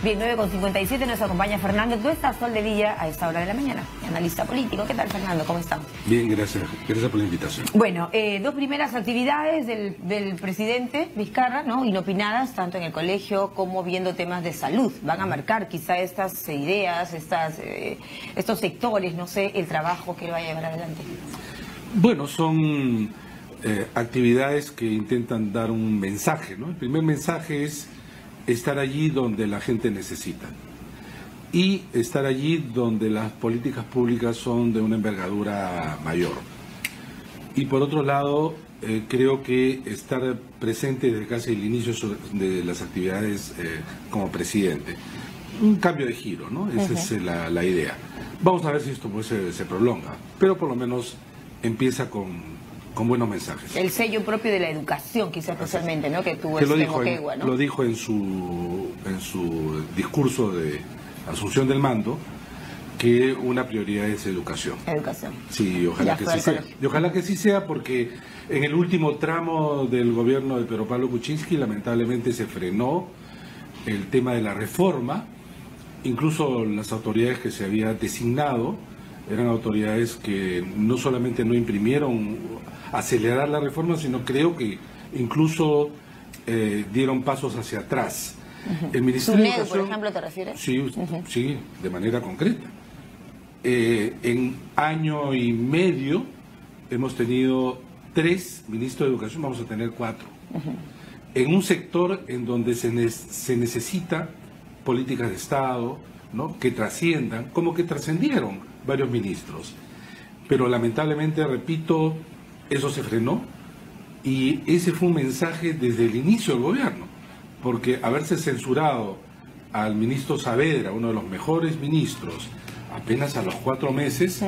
Bien, 9:57 nos acompaña Fernando Tuesta, Sol de Villa, a esta hora de la mañana, analista político. ¿Qué tal, Fernando? ¿Cómo estamos? Bien, gracias. Gracias por la invitación. Bueno, dos primeras actividades del presidente Vizcarra, ¿no? Inopinadas, tanto en el colegio como viendo temas de salud. Van a marcar quizá estas ideas, estos sectores, no sé, el trabajo que lo va a llevar adelante. Bueno, son actividades que intentan dar un mensaje, ¿no? El primer mensaje es estar allí donde la gente necesita y estar allí donde las políticas públicas son de una envergadura mayor. Y por otro lado, creo que estar presente desde casi el inicio de las actividades como presidente. Un cambio de giro, ¿no? Esa es la idea. Vamos a ver si esto pues, se prolonga, pero por lo menos empieza con buenos mensajes. El sello propio de la educación, quizás especialmente, ¿no? Que tuvo lo dijo en su discurso de asunción del mando, que una prioridad es educación. Educación. Sí, ojalá que sí sea. Y ojalá que sí sea, porque en el último tramo del gobierno de Pedro Pablo Kuczynski lamentablemente se frenó el tema de la reforma. Incluso las autoridades que se había designado eran autoridades que no solamente no imprimieron acelerar la reforma, sino creo que incluso dieron pasos hacia atrás. El Ministerio de Educación, por ejemplo, ¿te refieres? Sí, sí, de manera concreta. En año y medio hemos tenido 3 ministros de Educación, vamos a tener 4. En un sector en donde se necesita políticas de Estado, ¿no? Que trasciendan, como que trascendieron varios ministros. Pero lamentablemente, repito, eso se frenó y ese fue un mensaje desde el inicio del gobierno, porque haberse censurado al ministro Saavedra, uno de los mejores ministros, apenas a los 4 meses,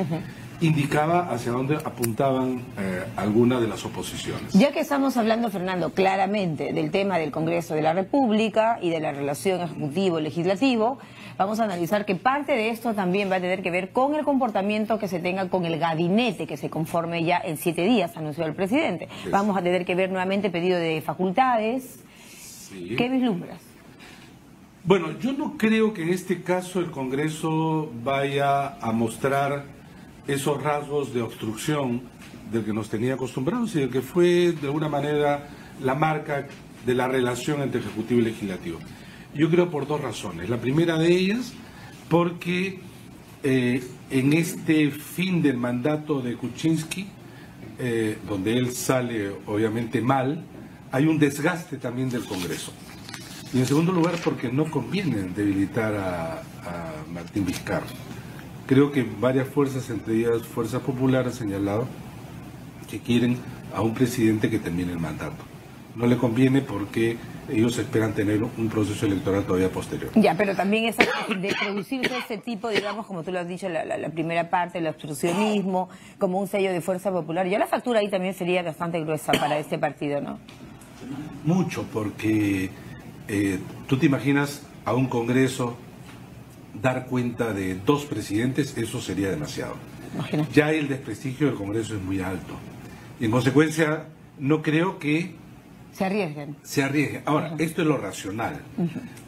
indicaba hacia dónde apuntaban algunas de las oposiciones. Ya que estamos hablando, Fernando, claramente del tema del Congreso de la República y de la relación ejecutivo-legislativo, vamos a analizar que parte de esto también va a tener que ver con el comportamiento que se tenga con el gabinete que se conforme ya en 7 días, anunció el presidente. Sí. Vamos a tener que ver nuevamente pedido de facultades. Sí. ¿Qué vislumbras? Bueno, yo no creo que en este caso el Congreso vaya a mostrar esos rasgos de obstrucción del que nos tenía acostumbrados y del que fue de alguna manera la marca de la relación entre Ejecutivo y Legislativo. Yo creo por 2 razones. La primera de ellas, porque en este fin del mandato de Kuczynski, donde él sale obviamente mal, hay un desgaste también del Congreso. Y en segundo lugar, porque no conviene debilitar a Martín Vizcarra. Creo que varias fuerzas, entre ellas Fuerza Popular, han señalado que quieren a un presidente que termine el mandato. No le conviene porque ellos esperan tener un proceso electoral todavía posterior. Ya, pero también es de producirse ese tipo, digamos, como tú lo has dicho, la primera parte, el obstruccionismo, como un sello de Fuerza Popular. Ya la factura ahí también sería bastante gruesa para este partido, ¿no? Mucho, porque tú te imaginas a un Congreso dar cuenta de 2 presidentes, eso sería demasiado. Imagínate. Ya el desprestigio del Congreso es muy alto. Y en consecuencia, no creo que se arriesguen. Ahora, esto es lo racional,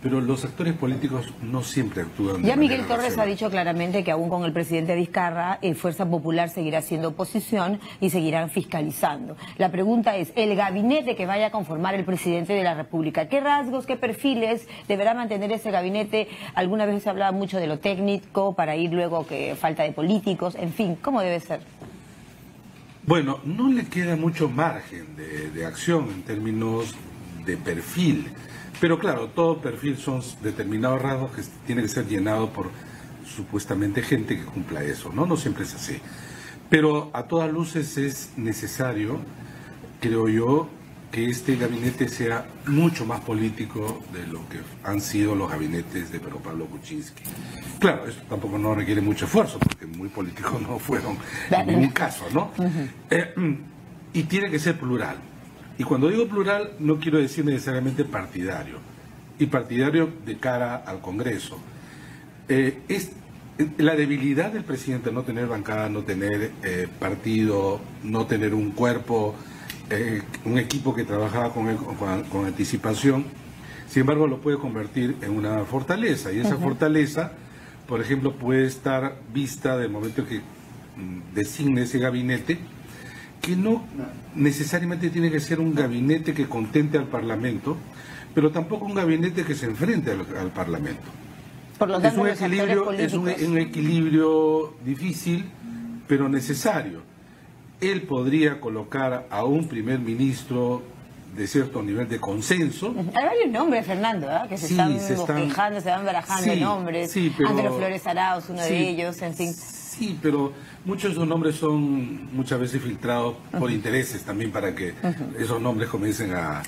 pero los actores políticos no siempre actúan de Ya Miguel manera Torres racional. ha dicho claramente que aún con el presidente Vizcarra, Fuerza Popular seguirá siendo oposición y seguirán fiscalizando. La pregunta es, el gabinete que vaya a conformar el presidente de la República, ¿qué rasgos, qué perfiles deberá mantener ese gabinete? Alguna vez se hablaba mucho de lo técnico, para ir luego que falta de políticos, en fin, ¿cómo debe ser? Bueno, no le queda mucho margen de acción en términos de perfil, pero claro, todo perfil son determinados rasgos que tiene que ser llenado por supuestamente gente que cumpla eso, ¿no? No siempre es así. Pero a todas luces es necesario, creo yo, que este gabinete sea mucho más político de lo que han sido los gabinetes de Pedro Pablo Kuczynski. Claro, esto tampoco no requiere mucho esfuerzo, porque muy políticos no fueron en ningún caso, ¿no? Y tiene que ser plural. Y cuando digo plural, no quiero decir necesariamente partidario. Y partidario de cara al Congreso. Es la debilidad del presidente, no tener bancada, no tener partido, no tener un cuerpo, un equipo que trabajaba con él con anticipación, Sin embargo, lo puede convertir en una fortaleza, y esa fortaleza, por ejemplo, puede estar vista del momento que designe ese gabinete, que no necesariamente tiene que ser un gabinete que contente al Parlamento, pero tampoco un gabinete que se enfrente al Parlamento. Por lo tanto, es un equilibrio difícil, pero necesario. Él podría colocar a un primer ministro de cierto nivel de consenso. Hay varios nombres, Fernando, que se están bosquejando, se van barajando nombres. Sí, pero, Andrés Flores Arauz, uno de ellos, en fin. Sí, pero muchos de esos nombres son muchas veces filtrados por intereses también, para que esos nombres comiencen a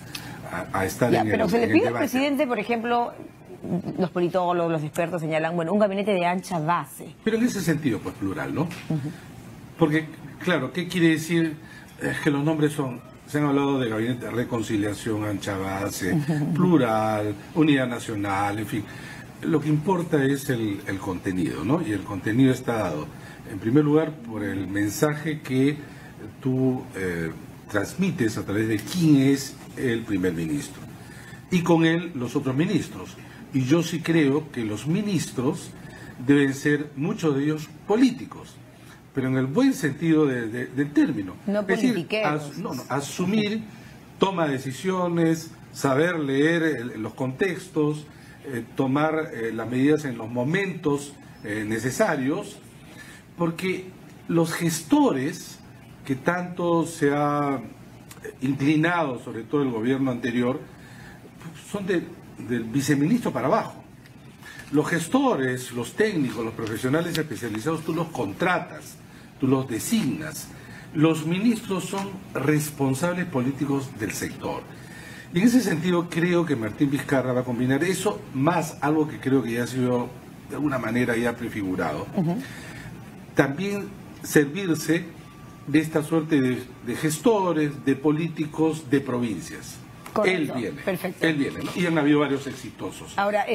estar en el debate. Pero se le pide al presidente, por ejemplo, los politólogos, los expertos señalan, bueno, un gabinete de ancha base. Pero en ese sentido, pues plural, ¿no? Porque, claro, ¿qué quiere decir? Es que los nombres son... Se han hablado de gabinete de reconciliación, ancha base, plural, unidad nacional, en fin. Lo que importa es el contenido, ¿no? Y el contenido está dado, en primer lugar, por el mensaje que tú transmites a través de quién es el primer ministro. Y con él los otros ministros. Y yo sí creo que los ministros deben ser, muchos de ellos, políticos, pero en el buen sentido del término. No politiqueros. Es decir, asumir, toma decisiones, saber leer los contextos, tomar las medidas en los momentos necesarios, porque los gestores que tanto se ha inclinado, sobre todo el gobierno anterior, son del viceministro para abajo. Los gestores, los técnicos, los profesionales especializados, tú los contratas, tú los designas. Los ministros son responsables políticos del sector. Y en ese sentido creo que Martín Vizcarra va a combinar eso, más algo que creo que ya ha sido de alguna manera ya prefigurado. También servirse de esta suerte de gestores, de políticos de provincias. Correcto. Él viene, ¿no? Y han habido varios exitosos. Ahora,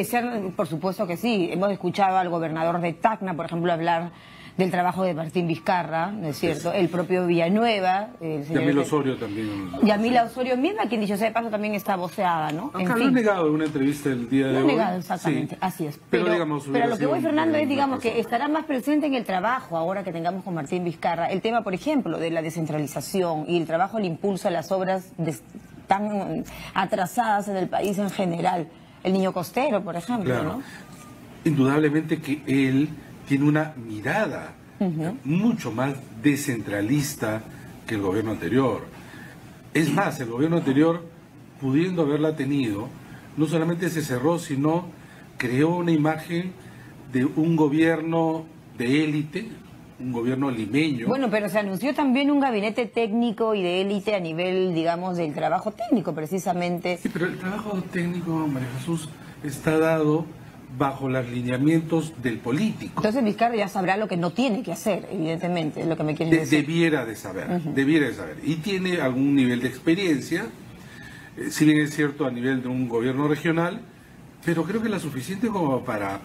por supuesto que sí. Hemos escuchado al gobernador de Tacna, por ejemplo, hablar del trabajo de Martín Vizcarra, ¿no es cierto? El propio Villanueva. Yamila Osorio también. Yamila Osorio misma, quien dicho sea de paso también está voceada, ¿no? Acá lo he negado en una entrevista el día de hoy. Lo he negado, exactamente, sí. Así es. Pero lo que voy, Fernando, es, digamos, que estará más presente en el trabajo, ahora que tengamos con Martín Vizcarra, el tema, por ejemplo, de la descentralización y el trabajo, el impulso a las obras tan atrasadas en el país en general. El Niño Costero, por ejemplo, claro. ¿no? Indudablemente que él tiene una mirada mucho más descentralista que el gobierno anterior. Es más, el gobierno anterior, pudiendo haberla tenido, no solamente se cerró, sino creó una imagen de un gobierno de élite, un gobierno limeño. Bueno, pero se anunció también un gabinete técnico y de élite a nivel, digamos, del trabajo técnico, precisamente. Sí, pero el trabajo técnico, María Jesús, está dado bajo los lineamientos del político. Entonces Vizcarra ya sabrá lo que no tiene que hacer, evidentemente, es lo que me quieren decir. Debiera de saber. Y tiene algún nivel de experiencia, si bien es cierto a nivel de un gobierno regional, pero creo que es la suficiente como para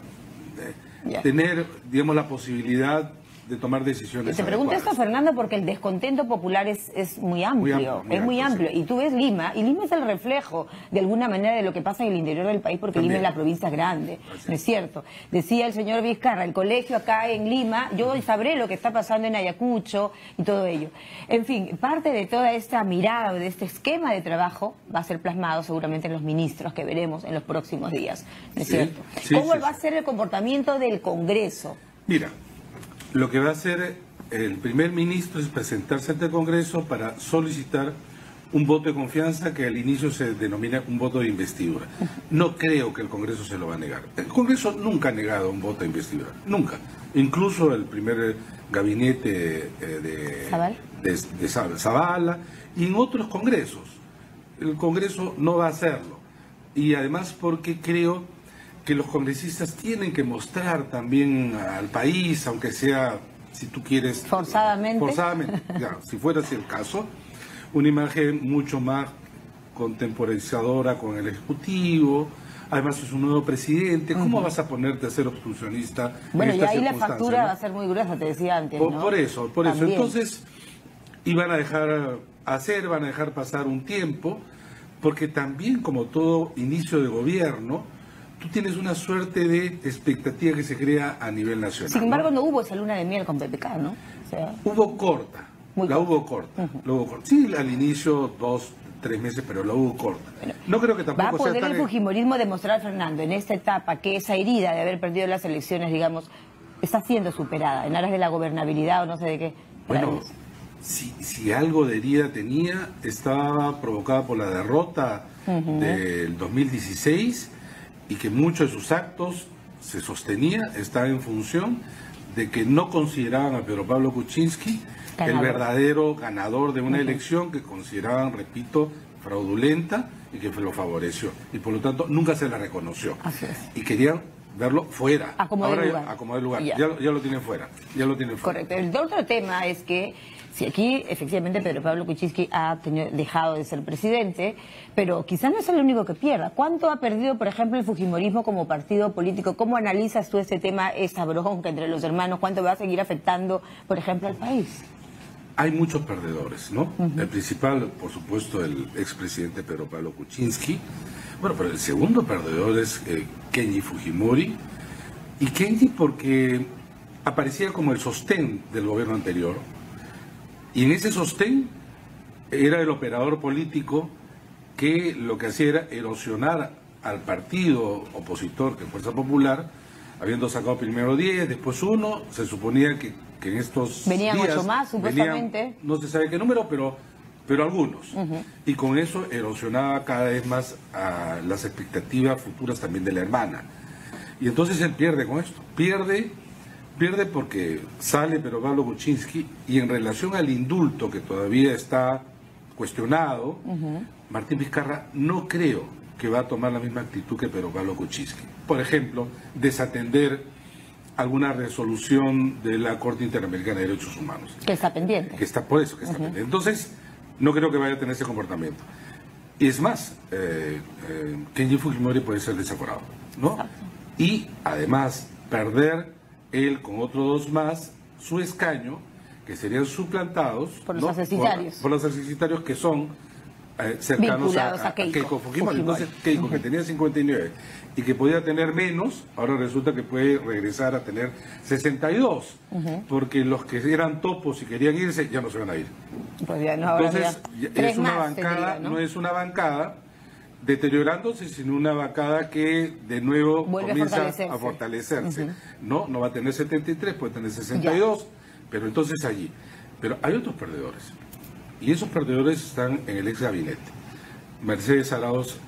tener, digamos, la posibilidad de tomar decisiones. Te pregunto esto, Fernando, porque el descontento popular es muy amplio, muy amplio. Sí. Y tú ves Lima, y Lima es el reflejo, de alguna manera, de lo que pasa en el interior del país, porque Lima es la provincia grande, ¿no es cierto? Decía el señor Vizcarra, el colegio acá en Lima, yo sabré lo que está pasando en Ayacucho y todo ello. En fin, parte de toda esta mirada, de este esquema de trabajo, va a ser plasmado seguramente en los ministros que veremos en los próximos días, ¿no es cierto? ¿Cómo va a ser el comportamiento del Congreso? Mira, lo que va a hacer el primer ministro es presentarse ante el Congreso para solicitar un voto de confianza que al inicio se denomina un voto de investidura. No creo que el Congreso se lo va a negar. El Congreso nunca ha negado un voto de investidura, nunca. Incluso el primer gabinete de Zavala y en otros congresos. El Congreso no va a hacerlo. Y además porque creo que los congresistas tienen que mostrar también al país, aunque sea, si tú quieres... Forzadamente, claro, si fuera así el caso, una imagen mucho más contemporizadora con el Ejecutivo. Además es un nuevo presidente. ¿Cómo vas a ponerte a ser obstruccionista? Bueno, y ahí la factura, ¿no?, va a ser muy gruesa, te decía antes, ¿no? Por eso. Entonces, iban a dejar pasar un tiempo, porque también, como todo inicio de gobierno, tú tienes una suerte de expectativa que se crea a nivel nacional. Sin embargo, no hubo esa luna de miel con PPK, ¿no? O sea, hubo corta, hubo corta. Sí, al inicio 2, 3 meses, pero la hubo corta. Bueno, no creo que tampoco ¿va a poder sea tan... el fujimorismo demostrar, Fernando, en esta etapa que esa herida de haber perdido las elecciones, digamos, está siendo superada en aras de la gobernabilidad o no sé de qué? Bueno, si algo de herida tenía, estaba provocada por la derrota del 2016 y que muchos de sus actos se sostenía, estaba en función de que no consideraban a Pedro Pablo Kuczynski el verdadero ganador de una elección que consideraban, repito, fraudulenta y que lo favoreció. Y por lo tanto nunca se la reconoció. Así es. Y querían verlo fuera. Acomodar lugar. Ya lo tienen fuera. Correcto. El otro tema es que si aquí efectivamente Pedro Pablo Kuczynski ha dejado de ser presidente, pero quizás no es el único que pierda. ¿Cuánto ha perdido, por ejemplo, el fujimorismo como partido político? ¿Cómo analizas tú este tema, esta bronca entre los hermanos? ¿Cuánto va a seguir afectando, por ejemplo, al país? Hay muchos perdedores, ¿no? El principal, por supuesto, el expresidente Pedro Pablo Kuczynski. Bueno, pero el segundo perdedor es Kenji Fujimori. Y Kenji porque aparecía como el sostén del gobierno anterior. Y en ese sostén era el operador político que lo que hacía era erosionar al partido opositor, que es Fuerza Popular, habiendo sacado primero 10, después 1, se suponía que en estos venían días 8 más, supuestamente. Venían, no se sabe qué número, pero algunos. Y con eso erosionaba cada vez más a las expectativas futuras también de la hermana. Y entonces él pierde con esto. Pierde porque sale Pedro Pablo Kuczynski y en relación al indulto que todavía está cuestionado, Martín Vizcarra no creo que va a tomar la misma actitud que Pedro Pablo Kuczynski. Por ejemplo, desatender alguna resolución de la Corte Interamericana de Derechos Humanos. Que está pendiente. Que está pendiente. Entonces, no creo que vaya a tener ese comportamiento. Y es más, Kenji Fujimori puede ser desaforado, ¿no? Exacto. Y además perder él con otros 2 más su escaño, que serían suplantados por los accesitarios. Por los accesitarios que son cercanos a Keiko Fujimori. Entonces Keiko, que tenía 59 y que podía tener menos, ahora resulta que puede regresar a tener 62, porque los que eran topos y querían irse ya no se van a ir. Pues ya no, entonces es una bancada, ¿no? No es una bancada deteriorándose, sino una bancada que de nuevo comienza a fortalecerse. No va a tener 73, puede tener 62, pero entonces allí. Pero hay otros perdedores, y esos perdedores están en el ex gabinete. Mercedes Arauz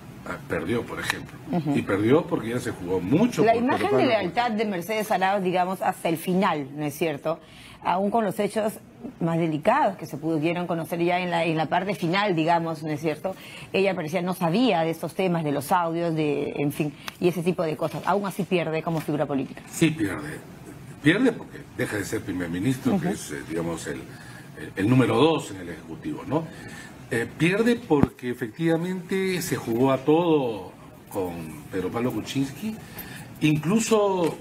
perdió, por ejemplo, y perdió porque ya se jugó mucho. La imagen de lealtad de Mercedes Arauz, digamos, hasta el final, ¿no es cierto? Aún con los hechos más delicados que se pudieron conocer ya en la parte final, digamos, ¿no es cierto? Ella parecía no sabía de estos temas, de los audios, en fin, y ese tipo de cosas. Aún así pierde como figura política. Sí, pierde. Pierde porque deja de ser primer ministro, que es, digamos, el número 2 en el Ejecutivo, ¿no? Pierde porque efectivamente se jugó a todo con Pedro Pablo Kuczynski, incluso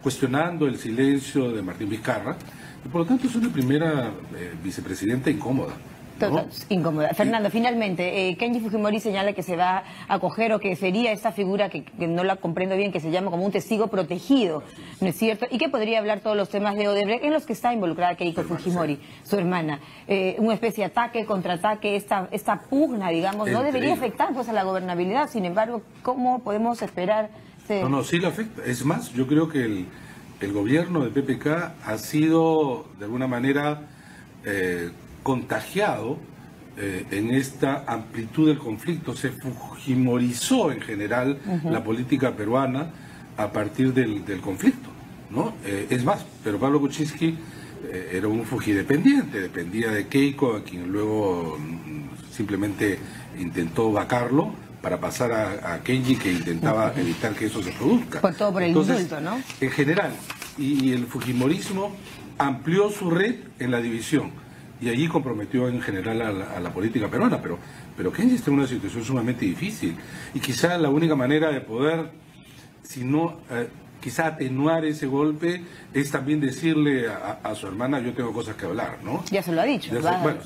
cuestionando el silencio de Martín Vizcarra, y por lo tanto es una primera vicepresidenta incómoda. Total, incómoda. Fernando, finalmente, Kenji Fujimori señala que se va a acoger o que sería esta figura que no la comprendo bien, que se llama como un testigo protegido, ¿no es cierto? Y que podría hablar todos los temas de Odebrecht en los que está involucrada Keiko Fujimori, su hermana. Una especie de ataque, contraataque, esta pugna, digamos, no debería afectar pues a la gobernabilidad. Sin embargo, ¿cómo podemos esperar? No, sí le afecta. Es más, yo creo que el gobierno de PPK ha sido, de alguna manera, contagiado en esta amplitud del conflicto. Se fujimorizó en general la política peruana a partir del conflicto, ¿no? Es más, pero Pablo Kuczynski era un fujidependiente, dependía de Keiko, a quien luego simplemente intentó vacarlo para pasar a Kenji, que intentaba evitar que eso se produzca. Por todo por el indulto, ¿no? En general, y el fujimorismo amplió su red en la división, y allí comprometió en general a la política peruana, pero Kenji está en una situación sumamente difícil, y quizá la única manera de poder, si no quizá atenuar ese golpe es también decirle a su hermana, yo tengo cosas que hablar, ¿no? Ya se lo ha dicho,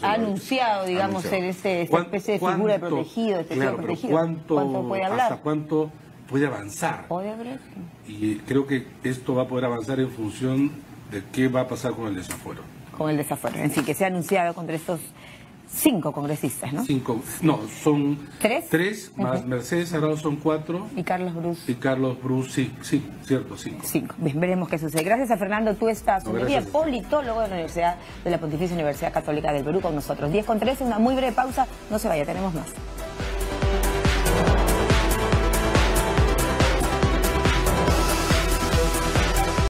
ha anunciado, digamos, ser esta especie de figura de protegido, de testigo protegido. ¿Cuánto puede hablar? ¿Hasta cuánto puede avanzar? ¿Puede hablar? Y creo que esto va a poder avanzar en función de qué va a pasar con el desafuero. Con el desafuero, en fin, que se ha anunciado contra estos 5 congresistas, ¿no? 5, no, son 3, 3 más Mercedes Sagrado son 4. Y Carlos Brus. Y Carlos Brus, sí, cierto, 5. 5. Bien, veremos qué sucede. Gracias a Fernando Tuesta Zumería, politólogo de la Universidad de la Pontificia Universidad Católica del Perú, con nosotros. 10:13, una muy breve pausa, no se vaya, tenemos más.